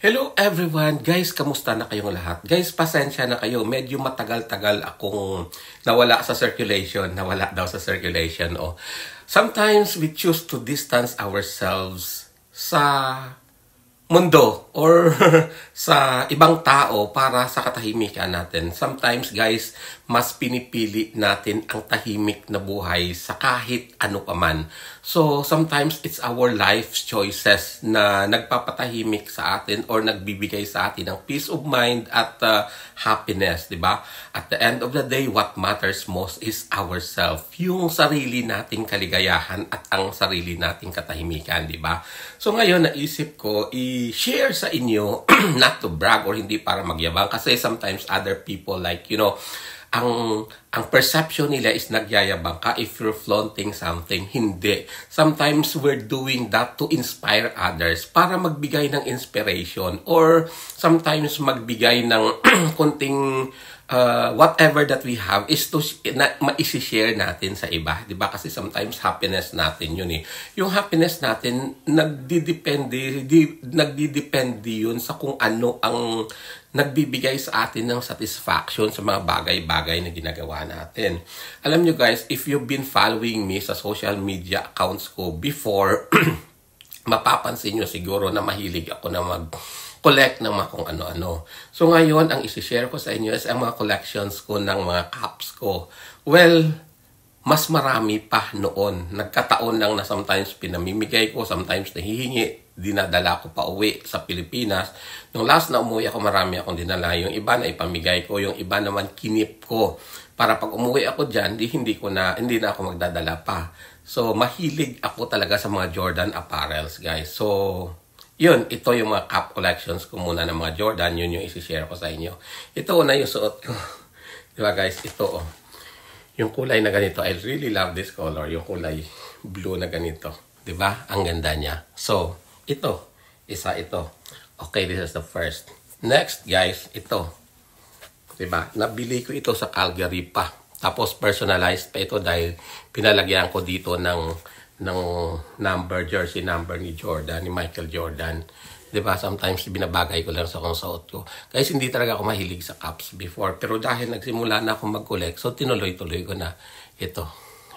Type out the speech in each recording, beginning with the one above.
Hello everyone! Guys, kamusta na kayong lahat? Guys, pasensya na kayo. Medyo matagal-tagal akong nawala sa circulation. Nawala daw sa circulation. Oh. Sometimes we choose to distance ourselves sa mundo or sa ibang tao para sa katahimikan natin. Sometimes, guys, mas pinipili natin ang tahimik na buhay sa kahit ano paman. So, sometimes it's our life choices na nagpapatahimik sa atin or nagbibigay sa atin ng peace of mind at happiness, di ba? At the end of the day, what matters most is ourselves. Yung sarili nating kaligayahan at ang sarili nating katahimikan, di ba? So, ngayon, naisip ko i-share sa inyo, not to brag or hindi para magyabang, kasi sometimes other people like, you know, ang perception nila is nagyayabang ka if you're flaunting something. Hindi. Sometimes we're doing that to inspire others para magbigay ng inspiration or sometimes magbigay ng kunting whatever that we have is to ma-share natin sa iba. Diba? Kasi sometimes happiness natin yun eh. Yung happiness natin nagdidepende yun sa kung ano ang nagbibigay sa atin ng satisfaction sa mga bagay-bagay na ginagawa natin. Alam nyo guys, if you've been following me sa social media accounts ko before, mapapansin nyo siguro na mahilig ako na mag-collect ng mga kung ano-ano. So ngayon, ang isi-share ko sa inyo is ang mga collections ko ng mga cups ko. Well, mas marami pa noon. Nagkataon lang na sometimes pinamimigay ko, sometimes nahihingi, dinadala ko pa uwi sa Pilipinas. Nung last na umuwi ako, marami akong dinala. Yung iba na ipamigay ko, yung iba naman kinip ko. Para pag umuwi ako dyan, hindi na ako magdadala pa. So, mahilig ako talaga sa mga Jordan apparels, guys. So, yun, ito yung mga cup collections ko muna ng mga Jordan. Yun yung isi-share ko sa inyo. Ito na yung suot ko. Diba guys, ito oh. Yung kulay na ganito, I really love this color. Yung kulay blue na ganito. Diba? Ang ganda niya. So, ito. Isa ito. Okay, this is the first. Next, guys, ito. Diba? Nabili ko ito sa Calgary pa. Tapos, personalized pa ito dahil pinalagyan ko dito ng jersey number ni Jordan, ni Michael Jordan. Diba? Sometimes binabagay ko lang sa kung suot ko. Guys, hindi talaga ako mahilig sa cups before. Pero dahil nagsimula na ako mag-collect, so tinuloy-tuloy ko na ito.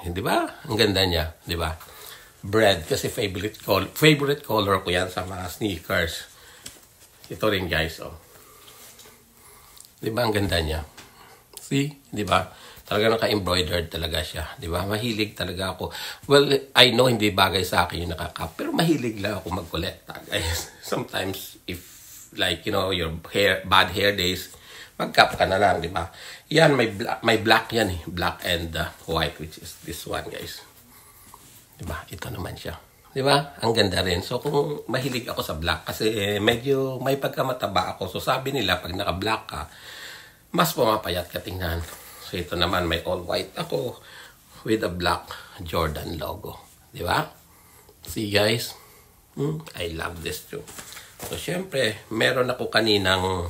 Diba? Ang ganda niya. Diba? Bread. Kasi favorite color ko yan sa mga sneakers. Ito rin guys. Oh. Diba? Ang ganda niya. See? Diba? Talaga naka-embroidered talaga siya. Di ba? Mahilig talaga ako. Well, I know hindi bagay sa akin yung nakakap. Pero mahilig lang ako mag-collecta, guys. Sometimes, if like, you know, your bad hair days, mag-cap ka na lang, di ba? Yan, may black yan eh. Black and white, which is this one, guys. Di ba? Ito naman siya. Di ba? Ang ganda rin. So, kung mahilig ako sa black, kasi medyo may pagkamataba ako. So, sabi nila, pag naka-black ka, mas pumapayat ka tingnan. So, ito naman, may all white ako with a black Jordan logo. Di ba? See, guys? I love this too. So, syempre, meron ako kaninang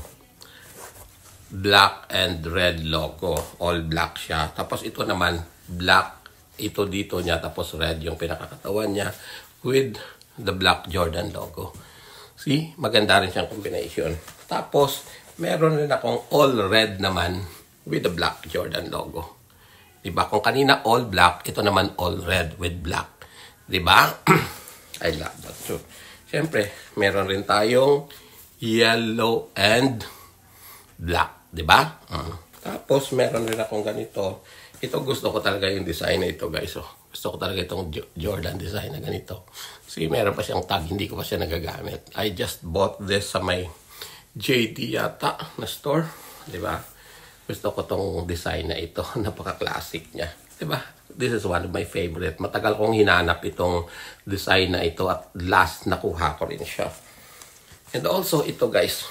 black and red logo. All black siya. Tapos, ito naman, black. Ito dito niya. Tapos, red yung pinakakatawan niya with the black Jordan logo. See? Maganda rin siyang combination. Tapos, meron rin akong all red naman with the black Jordan logo. Diba? Kung kanina all black, ito naman all red with black. Diba? I love that too. Siyempre, meron rin tayong yellow and black. Diba? Tapos, meron rin akong ganito. Ito gusto ko talaga yung design na ito, guys. So, gusto ko talaga itong Jordan design na ganito. Kasi meron pa siyang tag, hindi ko pa siya nagagamit. I just bought this sa may JD yata na store. Diba? Gusto ko tong design na ito. Napaka-classic niya. Diba? This is one of my favorite. Matagal kong hinanap itong design na ito at last nakuha ko rin siya. And also ito guys.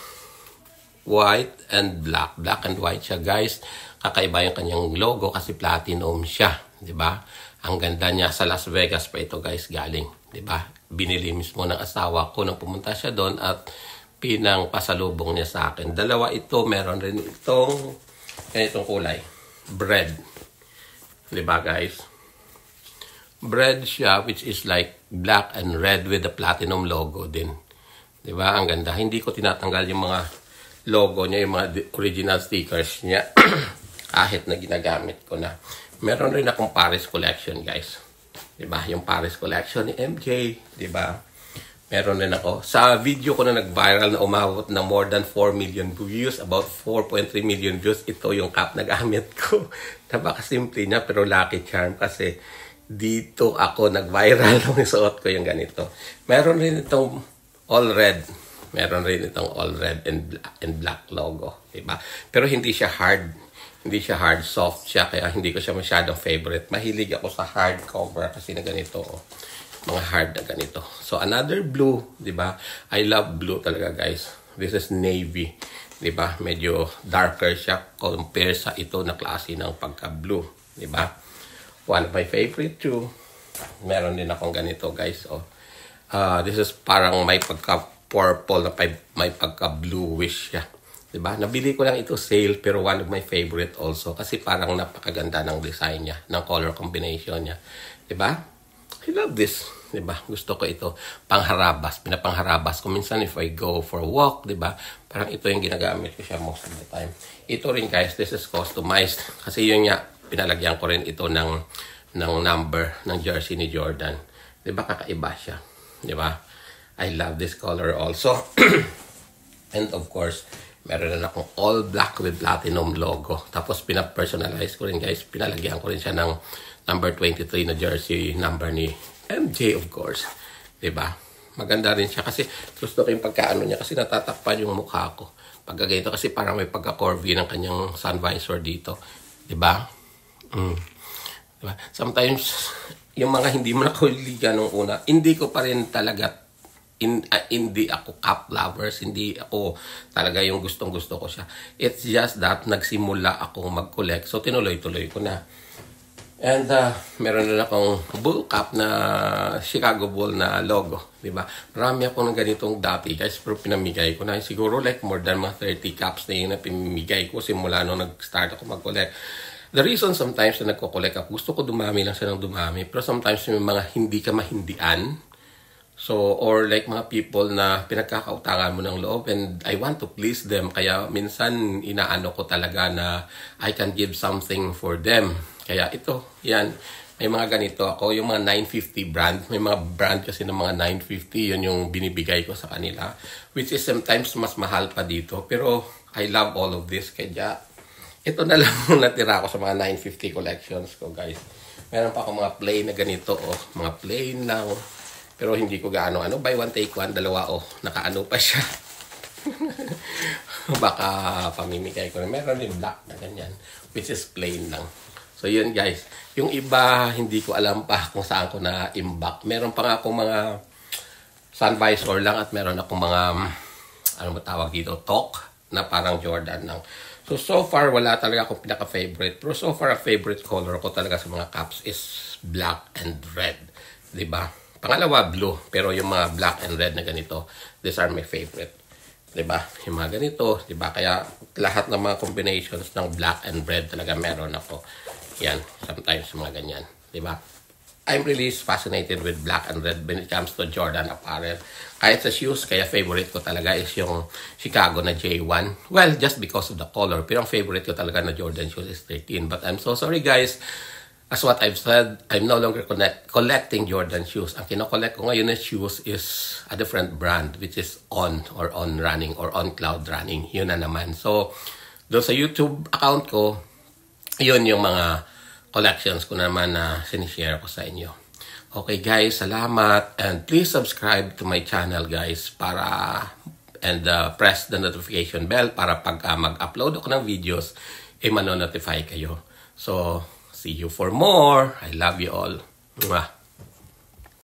White and black. Black and white siya guys. Kakaiba yung kanyang logo kasi platinum siya. Diba? Ang ganda niya. Sa Las Vegas pa ito guys galing. Diba? Binili mismo ng asawa ko nang pumunta siya doon at pinang pasalubong niya sa akin. Dalawa ito. Meron rin itong ganitong kulay. Bread. Diba guys? Bread siya which is like black and red with the platinum logo din. Diba? Ang ganda. Hindi ko tinatanggal yung mga logo niya, yung mga original stickers niya. Kahit na ginagamit ko na. Meron rin akong Paris collection, guys. Diba? Yung Paris collection ni MJ. Diba? Meron rin ako. Sa video ko na nag-viral na umabot ng more than 4 million views, about 4.3 million views, ito yung cap na gamit ko. Napakasimple niya, pero lucky charm kasi dito ako nag-viral nung isuot ko yung ganito. Meron rin itong all red. Meron rin itong all red and black logo. Diba? Pero hindi siya hard. Hindi siya hard, soft siya. Kaya hindi ko siya masyadong favorite. Mahilig ako sa hardcover kasi na ganito. Oh. Mga hard na ganito. So, another blue, di ba? I love blue talaga, guys. This is navy. Di ba? Medyo darker siya compare sa ito na klase ng pagka-blue. Di ba? One of my favorite too. Meron din akong ganito, guys. Oh. This is parang may pagka-purple na may pagka-bluish siya. Di ba? Nabili ko lang ito sale pero one of my favorite also kasi parang napakaganda ng design niya, ng color combination niya. Di ba? I love this. Diba? Gusto ko ito pangharabas, pinapangharabas ko minsan if I go for a walk, diba? Parang ito yung ginagamit ko siya most of the time. Ito rin, guys, this is customized kasi yun nga, pinalagyan ko rin ito ng number ng jersey ni Jordan. Diba? Kakaiba siya. Diba? I love this color also. And of course, meron na akong all black with platinum logo. Tapos pinapersonalize ko rin, guys. Pinalagyan ko rin siya ng number 23 na jersey number ni MJ, of course. Diba? Maganda rin siya kasi gusto ko yung pagkaano niya kasi natatakpan yung mukha ko. Pag ganito kasi parang may pagka-curvy ng kanyang sun visor dito. Diba? Diba? Sometimes, yung mga hindi mo nakuligan nung una, hindi ko pa rin talaga hindi ako cap lovers, hindi ako talaga yung gustong-gusto ko siya. It's just that nagsimula akong mag-collect. So, tinuloy-tuloy ko na. And meron na akong bull cap na Chicago Bull na logo, di ba? Marami ako ng ganitong dati, guys, pero pinamigay ko na. Siguro like more than mga 30 caps na yun na pinamigay ko simula nung nag-start ako mag-collect. The reason sometimes na nagko-collect ako, gusto ko dumami lang siya ng dumami, pero sometimes may mga hindi ka mahindian. So, or like mga people na pinagkakautangan mo ng loob and I want to please them. Kaya minsan inaano ko talaga na I can give something for them. Kaya ito, yan. May mga ganito ako, yung mga 950 brand. May mga brand kasi ng mga 950, yun yung binibigay ko sa kanila. Which is sometimes mas mahal pa dito. Pero I love all of this. Kaya ito na lang natira ko sa mga 950 collections ko, guys. Meron pa ako mga plain na ganito, oh. Mga plain lang. Pero hindi ko gaano, buy one take one, dalawa, oh. Nakaano pa siya. Baka pamimigay ko na. Meron din black na ganyan, which is plain lang. So, yun, guys. Yung iba, hindi ko alam pa kung saan ko na-imbak. Meron pa nga akong mga sun visor lang at meron akong mga, ano ba tawag dito, talk na parang Jordan lang. So far, wala talaga akong pinaka-favorite. Pero so far, a favorite color ko talaga sa mga caps is black and red. Diba? Pangalawa, blue. Pero yung mga black and red na ganito, these are my favorite. Diba? Yung mga ganito, diba? Kaya lahat ng mga combinations ng black and red talaga meron ako. Yan, sometimes mga ganyan. Diba? I'm really fascinated with black and red when it comes to Jordan apparel. Kahit sa shoes, kaya favorite ko talaga is yung Chicago na J1. Well, just because of the color. Pero ang favorite ko talaga na Jordan shoes is 13. But I'm so sorry, guys. As what I've said, I'm no longer collecting Jordan shoes. Ang kinokollect ko ngayon na shoes is a different brand, which is On Running or On Cloud Running. Yun na naman. So, doon sa YouTube account ko, yun yung mga collections ko naman na sinishare ko sa inyo. Okay, guys, salamat. And please subscribe to my channel, guys, and press the notification bell para pag mag-upload ako ng videos, manonotify kayo. So, see you for more. I love you all. Mwah.